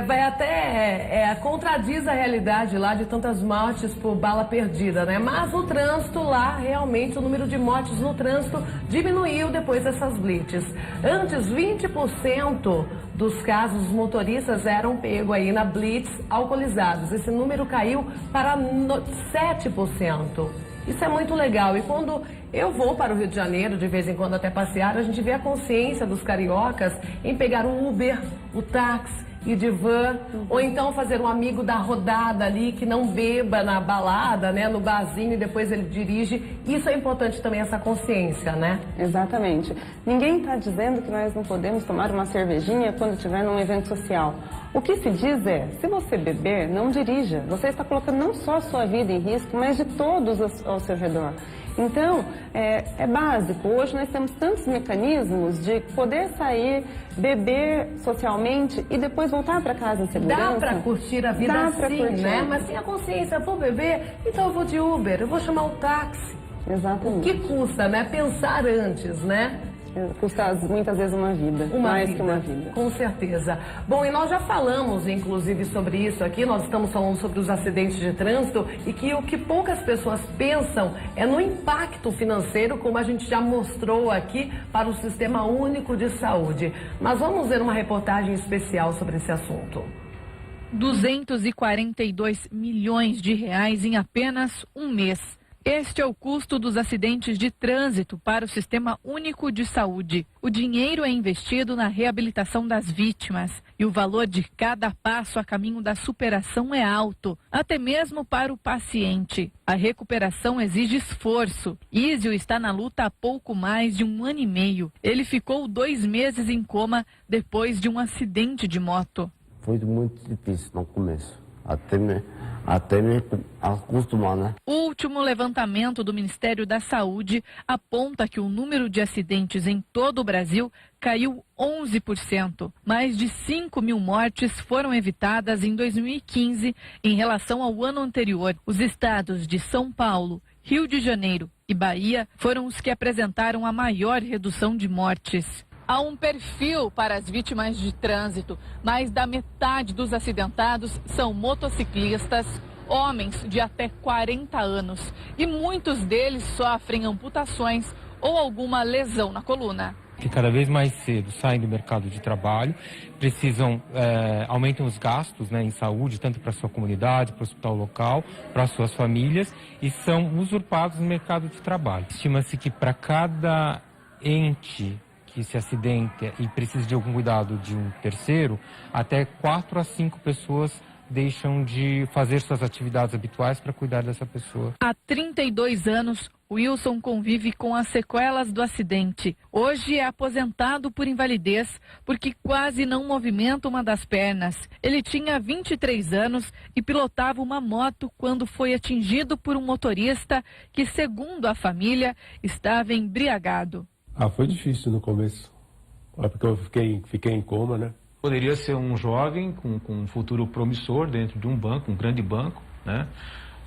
Vai até contradiz a realidade lá de tantas mortes por bala perdida, né? Mas o trânsito lá, realmente, o número de mortes no trânsito diminuiu depois dessas blitz. Antes, 20% dos casos, os motoristas eram pegos aí na blitz alcoolizados. Esse número caiu para 7%. Isso é muito legal. E quando eu vou para o Rio de Janeiro, de vez em quando até passear, a gente vê a consciência dos cariocas em pegar o Uber, o táxi e de van, ou então fazer um amigo da rodada ali que não beba na balada, né, no barzinho, e depois ele dirige. Isso é importante também, essa consciência, né? Exatamente. Ninguém está dizendo que nós não podemos tomar uma cervejinha quando estiver num evento social. O que se diz é, se você beber, não dirija. Você está colocando não só a sua vida em risco, mas de todos ao seu redor. Então, é básico. Hoje nós temos tantos mecanismos de poder sair, beber socialmente e depois voltar para casa em segurança. Dá para curtir a vida assim, né? Mas sem a consciência, vou beber, então eu vou de Uber, eu vou chamar o táxi. Exatamente. O que custa, né? Pensar antes, né? Custa muitas vezes uma vida, mais que uma vida. Com certeza. Bom, e nós já falamos, inclusive, sobre isso aqui, nós estamos falando sobre os acidentes de trânsito e que o que poucas pessoas pensam é no impacto financeiro, como a gente já mostrou aqui, para o Sistema Único de Saúde. Mas vamos ver uma reportagem especial sobre esse assunto. 242 milhões de reais em apenas um mês. Este é o custo dos acidentes de trânsito para o Sistema Único de Saúde. O dinheiro é investido na reabilitação das vítimas e o valor de cada passo a caminho da superação é alto, até mesmo para o paciente. A recuperação exige esforço. Ísio está na luta há pouco mais de 1 ano e meio. Ele ficou 2 meses em coma depois de um acidente de moto. Foi muito difícil no começo, até me acostumar, né? O último levantamento do Ministério da Saúde aponta que o número de acidentes em todo o Brasil caiu 11%. Mais de 5 mil mortes foram evitadas em 2015 em relação ao ano anterior. Os estados de São Paulo, Rio de Janeiro e Bahia foram os que apresentaram a maior redução de mortes. Há um perfil para as vítimas de trânsito. Mais da metade dos acidentados são motociclistas, homens de até 40 anos. E muitos deles sofrem amputações ou alguma lesão na coluna. Que cada vez mais cedo saem do mercado de trabalho, aumentam os gastos, né, em saúde, tanto para a sua comunidade, para o hospital local, para as suas famílias, e são usurpados no mercado de trabalho. Estima-se que para cada ente que se acidenta e precisa de algum cuidado de um terceiro, até 4 a 5 pessoas deixam de fazer suas atividades habituais para cuidar dessa pessoa. Há 32 anos, Wilson convive com as sequelas do acidente. Hoje é aposentado por invalidez porque quase não movimenta uma das pernas. Ele tinha 23 anos e pilotava uma moto quando foi atingido por um motorista que, segundo a família, estava embriagado. Foi difícil no começo, porque eu fiquei em coma, né? Poderia ser um jovem com um futuro promissor dentro de um banco, um grande banco, né?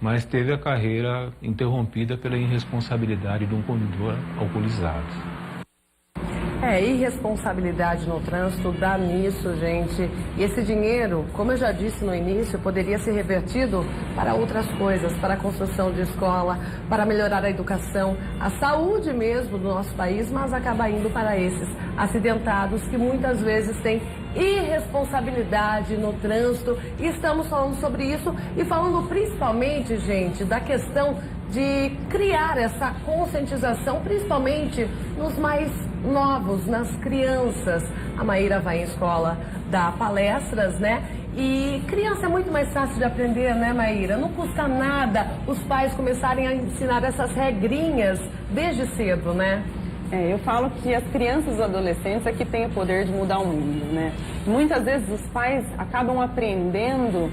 Mas teve a carreira interrompida pela irresponsabilidade de um condutor alcoolizado. Irresponsabilidade no trânsito dá nisso, gente. E esse dinheiro, como eu já disse no início, poderia ser revertido para outras coisas, para a construção de escola, para melhorar a educação, a saúde mesmo do nosso país, mas acaba indo para esses acidentados que muitas vezes têm irresponsabilidade no trânsito. E estamos falando sobre isso e falando principalmente, gente, da questão de criar essa conscientização, principalmente nos mais novos, nas crianças. A Maíra vai em escola dar palestras, né? E criança é muito mais fácil de aprender, né, Maíra? Não custa nada os pais começarem a ensinar essas regrinhas desde cedo, né? Eu falo que as crianças e os adolescentes é que têm o poder de mudar o mundo, né? Muitas vezes os pais acabam aprendendo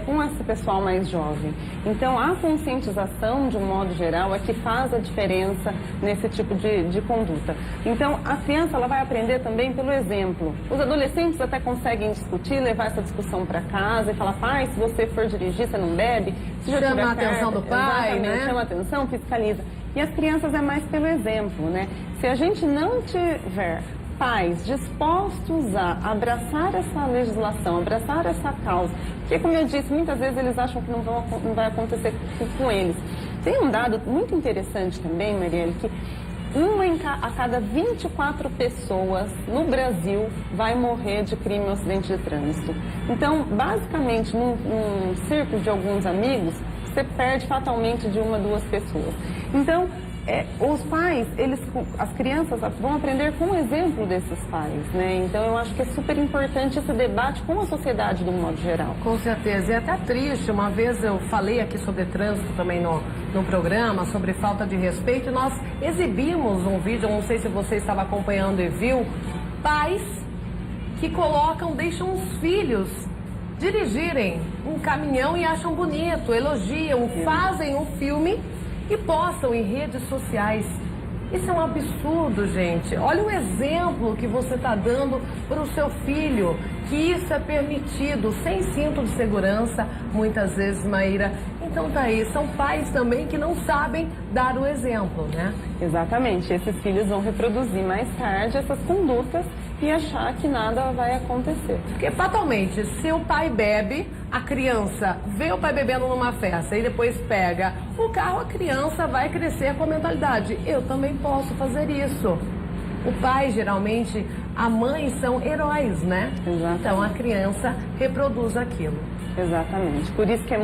com esse pessoal mais jovem. Então, a conscientização, de um modo geral, é que faz a diferença nesse tipo de conduta. Então, a criança ela vai aprender também pelo exemplo. Os adolescentes até conseguem discutir, levar essa discussão para casa e falar, pai, se você for dirigir, você não bebe. Chama a atenção do pai, né? Chama a atenção, fiscaliza. E as crianças é mais pelo exemplo, né? Se a gente não tiver pais dispostos a abraçar essa legislação, abraçar essa causa, porque, como eu disse, muitas vezes eles acham que não vai acontecer com eles. Tem um dado muito interessante também, Marielle, que a cada 24 pessoas no Brasil vai morrer de crime ou acidente de trânsito. Então, basicamente, num círculo de alguns amigos, você perde fatalmente de 1 a 2 pessoas. Então, os pais, as crianças vão aprender com o exemplo desses pais, né? Então eu acho que é super importante esse debate com a sociedade de um modo geral. Com certeza, e é até triste, uma vez eu falei aqui sobre trânsito também no programa, sobre falta de respeito, e nós exibimos um vídeo, não sei se você estava acompanhando e viu, pais que deixam os filhos dirigirem um caminhão e acham bonito, elogiam, fazem um filme e postam em redes sociais. Isso é um absurdo, gente. Olha o exemplo que você está dando para o seu filho, que isso é permitido, sem cinto de segurança, muitas vezes, Maíra. Então tá aí, são pais também que não sabem dar o exemplo, né? Exatamente, esses filhos vão reproduzir mais tarde essas condutas e achar que nada vai acontecer. Porque fatalmente, se o pai bebe, a criança vê o pai bebendo numa festa e depois pega o carro, a criança vai crescer com a mentalidade: eu também posso fazer isso. O pai, geralmente, a mãe são heróis, né? Exatamente. Então a criança reproduz aquilo. Exatamente. Por isso que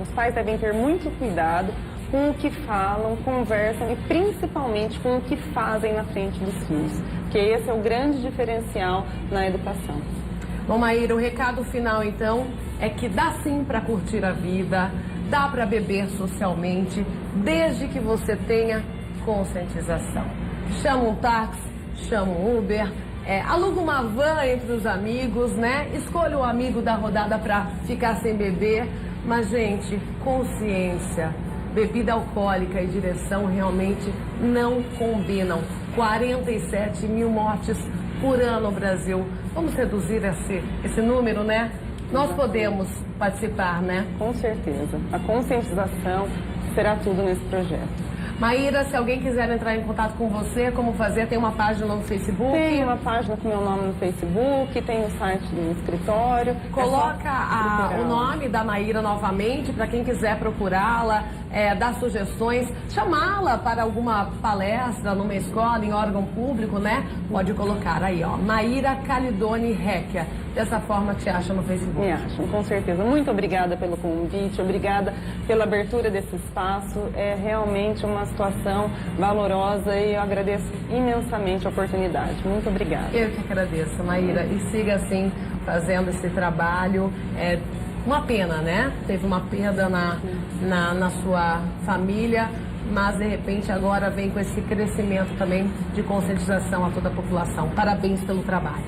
os pais devem ter muito cuidado com o que falam, conversam e principalmente com o que fazem na frente dos filhos. Porque esse é o grande diferencial na educação. Bom, Maíra, o recado final, então, é que dá sim para curtir a vida, dá para beber socialmente, desde que você tenha conscientização. Chama um táxi, chama um Uber, aluga uma van entre os amigos, né? Escolha o amigo da rodada para ficar sem beber. Mas, gente, consciência, bebida alcoólica e direção realmente não combinam. 47 mil mortes por ano no Brasil. Vamos reduzir esse número, né? Nós podemos participar, né? Com certeza. A conscientização será tudo nesse projeto. Maíra, se alguém quiser entrar em contato com você, como fazer? Tem uma página no Facebook? Tem uma página com meu nome no Facebook, tem o site do escritório. Coloca o nome da Maíra novamente, para quem quiser procurá-la, dar sugestões, chamá-la para alguma palestra numa escola, em órgão público, né? Pode colocar aí, ó, Maíra Calidone Recchia. Dessa forma te acha no Facebook. Me acham, com certeza. Muito obrigada pelo convite, obrigada pela abertura desse espaço. É realmente uma situação valorosa e eu agradeço imensamente a oportunidade. Muito obrigada. Eu que agradeço, Maíra. E siga assim, fazendo esse trabalho. Uma pena, né? Teve uma perda na sua família, mas de repente agora vem com esse crescimento também de conscientização a toda a população. Parabéns pelo trabalho.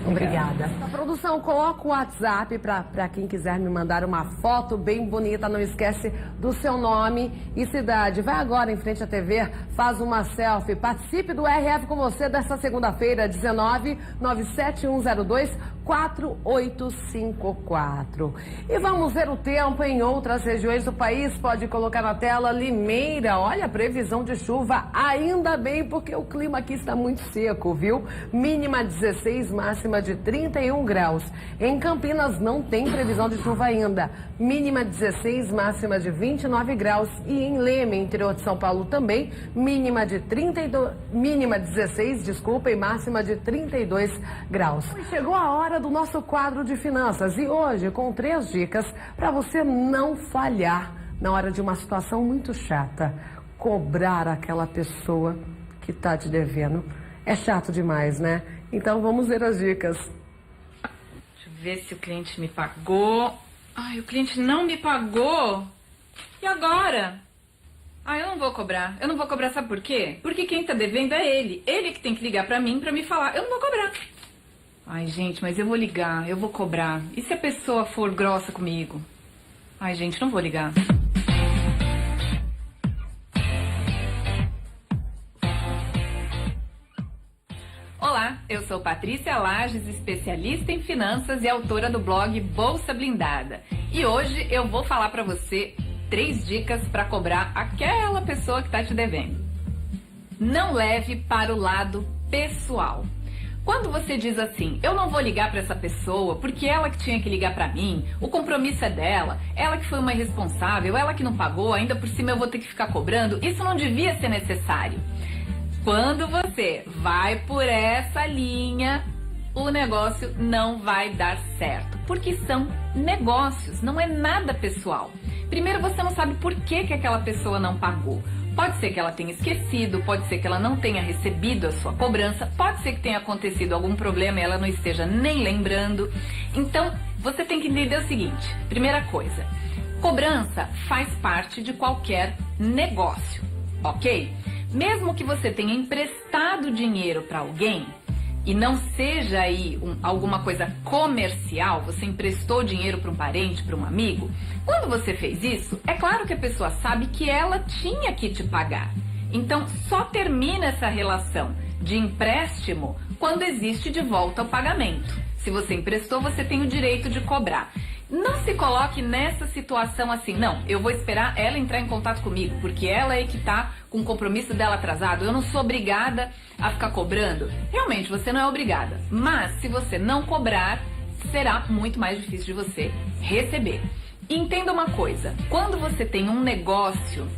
Obrigada. A produção, coloca o WhatsApp para quem quiser me mandar uma foto bem bonita. Não esquece do seu nome e cidade. Vai agora em frente à TV, faz uma selfie. Participe do RF com você desta segunda-feira, 19 97102 4854. E vamos ver o tempo em outras regiões do país. Pode colocar na tela Limeira. Olha a previsão de chuva, ainda bem, porque o clima aqui está muito seco, viu? Mínima 16, máxima de 31 graus. Em Campinas não tem previsão de chuva ainda. Mínima 16, máxima de 29 graus. E em Leme, interior de São Paulo também, mínima 16, desculpa, e máxima de 32 graus. Chegou a hora do nosso quadro de finanças e hoje com 3 dicas para você não falhar na hora de uma situação muito chata. Cobrar aquela pessoa que está te devendo. É chato demais, né? Então vamos ver as dicas. Deixa eu ver se o cliente me pagou. Ai, o cliente não me pagou. E agora? Eu não vou cobrar. Eu não vou cobrar, sabe por quê? Porque quem tá devendo é ele. Ele que tem que ligar pra mim pra me falar. Eu não vou cobrar. Ai, gente, mas eu vou ligar, eu vou cobrar. E se a pessoa for grossa comigo? Ai, gente, não vou ligar. Olá, eu sou Patrícia Lages, especialista em finanças e autora do blog Bolsa Blindada. E hoje eu vou falar pra você 3 dicas para cobrar aquela pessoa que tá te devendo. Não leve para o lado pessoal. Quando você diz assim, eu não vou ligar para essa pessoa porque ela que tinha que ligar para mim, o compromisso é dela, ela que foi uma irresponsável, ela que não pagou, ainda por cima eu vou ter que ficar cobrando, isso não devia ser necessário. Quando você vai por essa linha, o negócio não vai dar certo, porque são negócios, não é nada pessoal. Primeiro, você não sabe por que aquela pessoa não pagou. Pode ser que ela tenha esquecido, pode ser que ela não tenha recebido a sua cobrança, pode ser que tenha acontecido algum problema e ela não esteja nem lembrando. Então, você tem que entender o seguinte, primeira coisa, cobrança faz parte de qualquer negócio, ok? Mesmo que você tenha emprestado dinheiro para alguém, e não seja aí alguma coisa comercial, você emprestou dinheiro para um parente, para um amigo, quando você fez isso, é claro que a pessoa sabe que ela tinha que te pagar. Então, só termina essa relação de empréstimo quando existe de volta o pagamento. Se você emprestou, você tem o direito de cobrar. Não se coloque nessa situação assim, não, eu vou esperar ela entrar em contato comigo, porque ela é que está com o compromisso dela atrasado, eu não sou obrigada a ficar cobrando. Realmente, você não é obrigada, mas se você não cobrar, será muito mais difícil de você receber. E entenda uma coisa, quando você tem um negócio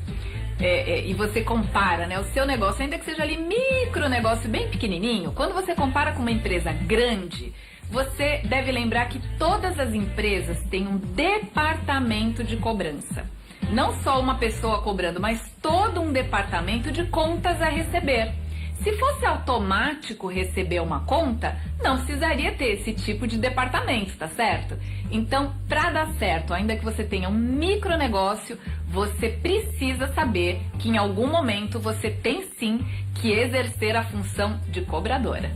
e você compara, né, o seu negócio, ainda que seja ali micro negócio bem pequenininho, quando você compara com uma empresa grande, você deve lembrar que todas as empresas têm um departamento de cobrança. Não só uma pessoa cobrando, mas todo um departamento de contas a receber. Se fosse automático receber uma conta, não precisaria ter esse tipo de departamento, tá certo? Então, para dar certo, ainda que você tenha um micronegócio, você precisa saber que em algum momento você tem sim que exercer a função de cobradora.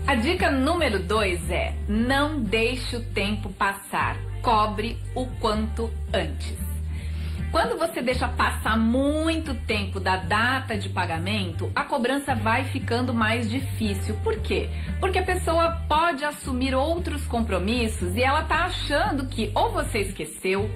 A dica número 2 é: não deixe o tempo passar, cobre o quanto antes. Quando você deixa passar muito tempo da data de pagamento, a cobrança vai ficando mais difícil. Por quê? Porque a pessoa pode assumir outros compromissos e ela tá achando que ou você esqueceu,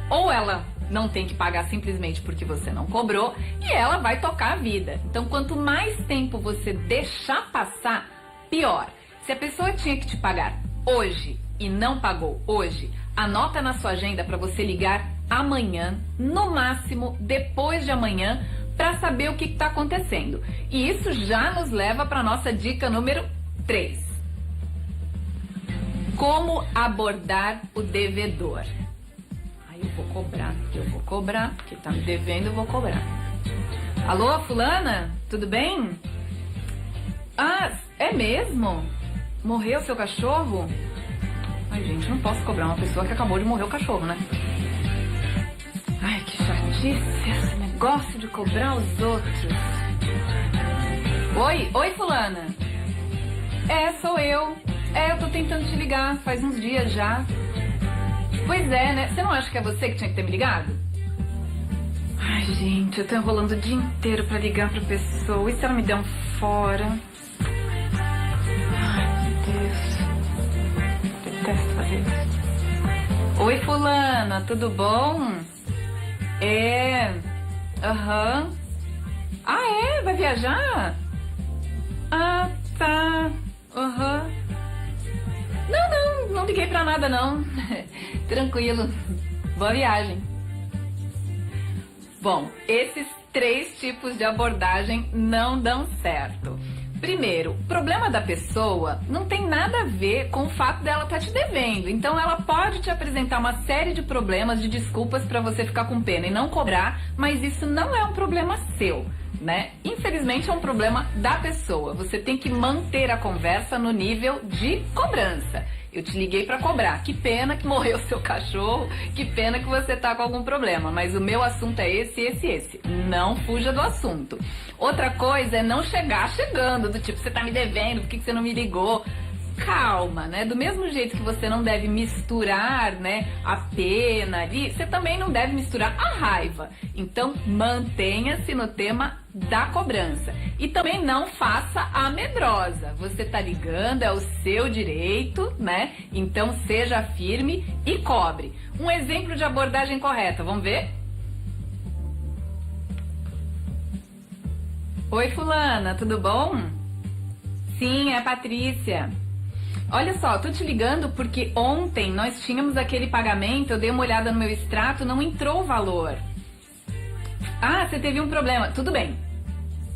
ou ela não tem que pagar simplesmente porque você não cobrou, e ela vai tocar a vida. Então, quanto mais tempo você deixar passar, pior. Se a pessoa tinha que te pagar hoje e não pagou hoje, anota na sua agenda para você ligar amanhã, no máximo depois de amanhã, para saber o que está acontecendo. E isso já nos leva para a nossa dica número 3. Como abordar o devedor. Aí eu vou cobrar, porque tá me devendo, eu vou cobrar. Alô, fulana? Tudo bem? Ah, é mesmo? Morreu seu cachorro? Ai, gente, não posso cobrar uma pessoa que acabou de morrer o cachorro, né? Ai, que chatice esse negócio de cobrar os outros. Oi, fulana. Sou eu. Eu tô tentando te ligar faz uns dias já. Pois é, né? Você não acha que é você que tinha que ter me ligado? Ai, gente, eu tô enrolando o dia inteiro pra ligar pra pessoa. E se ela me der um fora? Detesto fazer isso. Oi, fulana, tudo bom? Aham. Ah, vai viajar? Ah, tá. Aham. Não liguei pra nada, não. Tranquilo. Boa viagem. Bom, esses 3 tipos de abordagem não dão certo. Primeiro, o problema da pessoa não tem nada a ver com o fato dela estar te devendo. Então, ela pode te apresentar uma série de problemas, de desculpas para você ficar com pena e não cobrar, mas isso não é um problema seu, né? Infelizmente, é um problema da pessoa. Você tem que manter a conversa no nível de cobrança. Eu te liguei para cobrar. Que pena que morreu seu cachorro, que pena que você tá com algum problema, mas o meu assunto é esse. Não fuja do assunto. Outra coisa é não chegar chegando, do tipo, você tá me devendo, por que você não me ligou? Calma, né? Do mesmo jeito que você não deve misturar, né, a pena ali, você também não deve misturar a raiva. Então, mantenha-se no tema da cobrança. E também não faça a medrosa. Você tá ligando, é o seu direito, né? Então, seja firme e cobre. Um exemplo de abordagem correta, vamos ver? Oi, fulana, tudo bom? Sim, é a Patrícia. Olha só, tô te ligando porque ontem nós tínhamos aquele pagamento, eu dei uma olhada no meu extrato, não entrou o valor. Ah, você teve um problema. Tudo bem.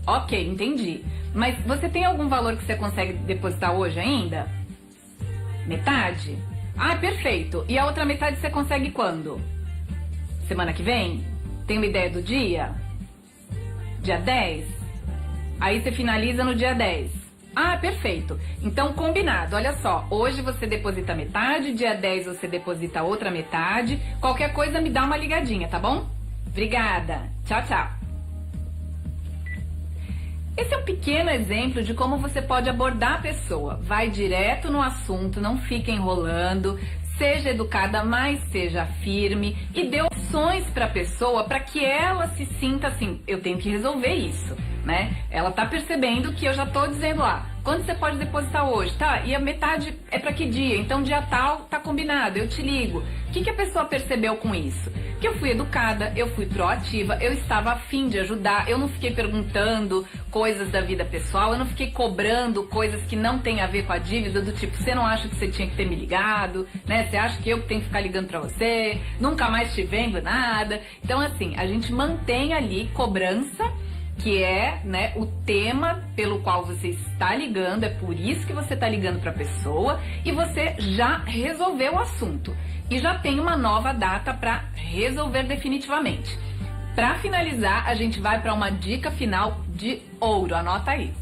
Ok, entendi. Mas você tem algum valor que você consegue depositar hoje ainda? Metade? Ah, perfeito. E a outra metade você consegue quando? Semana que vem? Tem uma ideia do dia? Dia 10? Aí você finaliza no dia 10. Ah, perfeito. Então, combinado. Olha só, hoje você deposita metade, dia 10 você deposita a outra metade. Qualquer coisa me dá uma ligadinha, tá bom? Obrigada. Tchau, tchau. Esse é um pequeno exemplo de como você pode abordar a pessoa. Vai direto no assunto, não fica enrolando. Seja educada, mas seja firme e dê opções para a pessoa para que ela se sinta assim, eu tenho que resolver isso, né? Ela tá percebendo que eu já tô dizendo lá, quando você pode depositar hoje? Tá, e a metade é para que dia? Então dia tal tá combinado, eu te ligo. O que a pessoa percebeu com isso? Que eu fui educada, eu fui proativa, eu estava a fim de ajudar, eu não fiquei perguntando coisas da vida pessoal, eu não fiquei cobrando coisas que não tem a ver com a dívida, do tipo, você não acha que você tinha que ter me ligado, né? Você acha que eu tenho que ficar ligando pra você, nunca mais te vendo nada. Então, assim, a gente mantém ali cobrança, que é, né, o tema pelo qual você está ligando, é por isso que você está ligando para a pessoa e você já resolveu o assunto e já tem uma nova data para resolver definitivamente. Para finalizar, a gente vai para uma dica final de ouro, anota aí.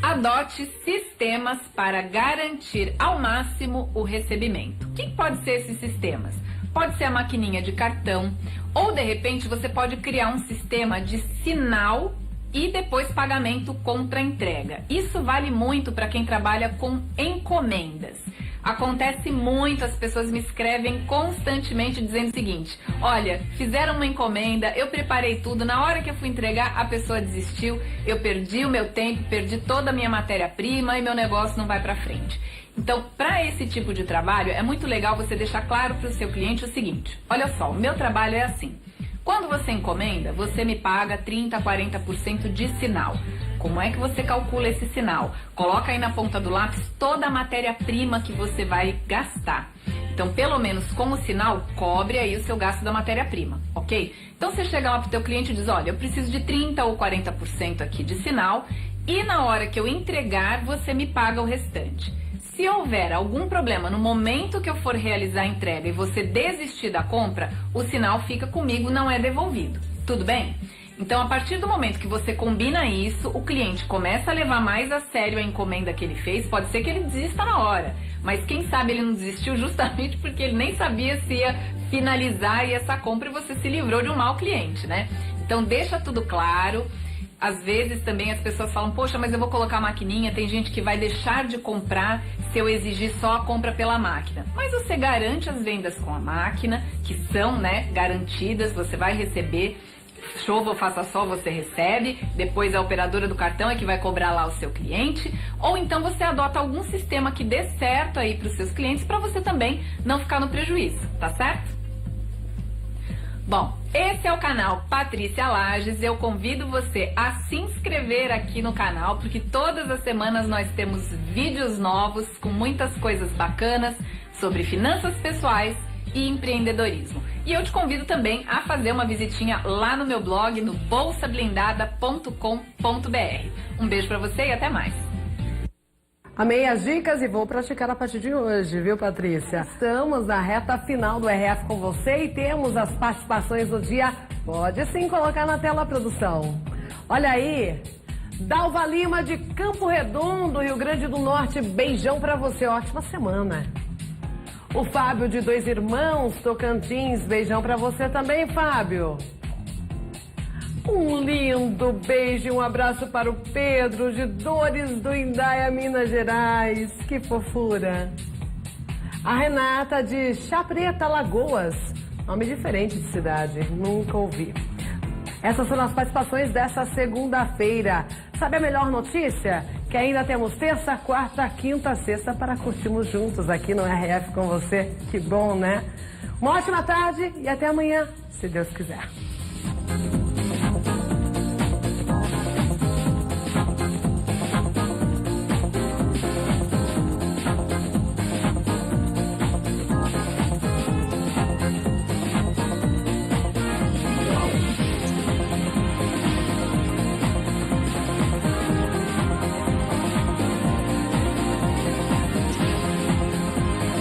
Adote sistemas para garantir ao máximo o recebimento. O que pode ser esses sistemas? Pode ser a maquininha de cartão, ou de repente você pode criar um sistema de sinal e depois pagamento contra entrega. Isso vale muito para quem trabalha com encomendas. Acontece muito, as pessoas me escrevem constantemente dizendo o seguinte: olha, fizeram uma encomenda, eu preparei tudo, na hora que eu fui entregar a pessoa desistiu, eu perdi o meu tempo, perdi toda a minha matéria-prima e meu negócio não vai para frente. Então, para esse tipo de trabalho, é muito legal você deixar claro para o seu cliente o seguinte: olha só, o meu trabalho é assim. Quando você encomenda, você me paga 30% a 40% de sinal. Como é que você calcula esse sinal? Coloca aí na ponta do lápis toda a matéria-prima que você vai gastar. Então, pelo menos com o sinal, cobre aí o seu gasto da matéria-prima, ok? Então, você chega lá para o teu cliente e diz: olha, eu preciso de 30% ou 40% aqui de sinal e na hora que eu entregar, você me paga o restante. Se houver algum problema no momento que eu for realizar a entrega e você desistir da compra, o sinal fica comigo, não é devolvido. Tudo bem? Então, a partir do momento que você combina isso, o cliente começa a levar mais a sério a encomenda que ele fez. Pode ser que ele desista na hora, mas quem sabe ele não desistiu justamente porque ele nem sabia se ia finalizar essa compra e você se livrou de um mau cliente, né? Então, deixa tudo claro. Às vezes também as pessoas falam: poxa, mas eu vou colocar a maquininha. Tem gente que vai deixar de comprar se eu exigir só a compra pela máquina. Mas você garante as vendas com a máquina, que são, né, garantidas, você vai receber. Chova ou faça sol, você recebe. Depois a operadora do cartão é que vai cobrar lá o seu cliente. Ou então você adota algum sistema que dê certo aí para os seus clientes, para você também não ficar no prejuízo, tá certo? Bom, esse é o canal Patrícia Lages. Eu convido você a se inscrever aqui no canal, porque todas as semanas nós temos vídeos novos com muitas coisas bacanas sobre finanças pessoais e empreendedorismo. E eu te convido também a fazer uma visitinha lá no meu blog, no bolsablindada.com.br. Um beijo pra você e até mais. Amei as dicas e vou praticar a partir de hoje, viu, Patrícia? Estamos na reta final do RF com você e temos as participações do dia. Pode sim colocar na tela a produção. Olha aí, Dalva Lima de Campo Redondo, Rio Grande do Norte. Beijão pra você, ótima semana. O Fábio de Dois Irmãos, Tocantins. Beijão pra você também, Fábio. Um lindo beijo e um abraço para o Pedro de Dores do Indaia, Minas Gerais. Que fofura. A Renata de Chá Preta, Lagoas. Nome diferente de cidade, nunca ouvi. Essas foram as participações dessa segunda-feira. Sabe a melhor notícia? Que ainda temos terça, quarta, quinta, sexta para curtirmos juntos aqui no RF com você. Que bom, né? Uma ótima tarde e até amanhã, se Deus quiser.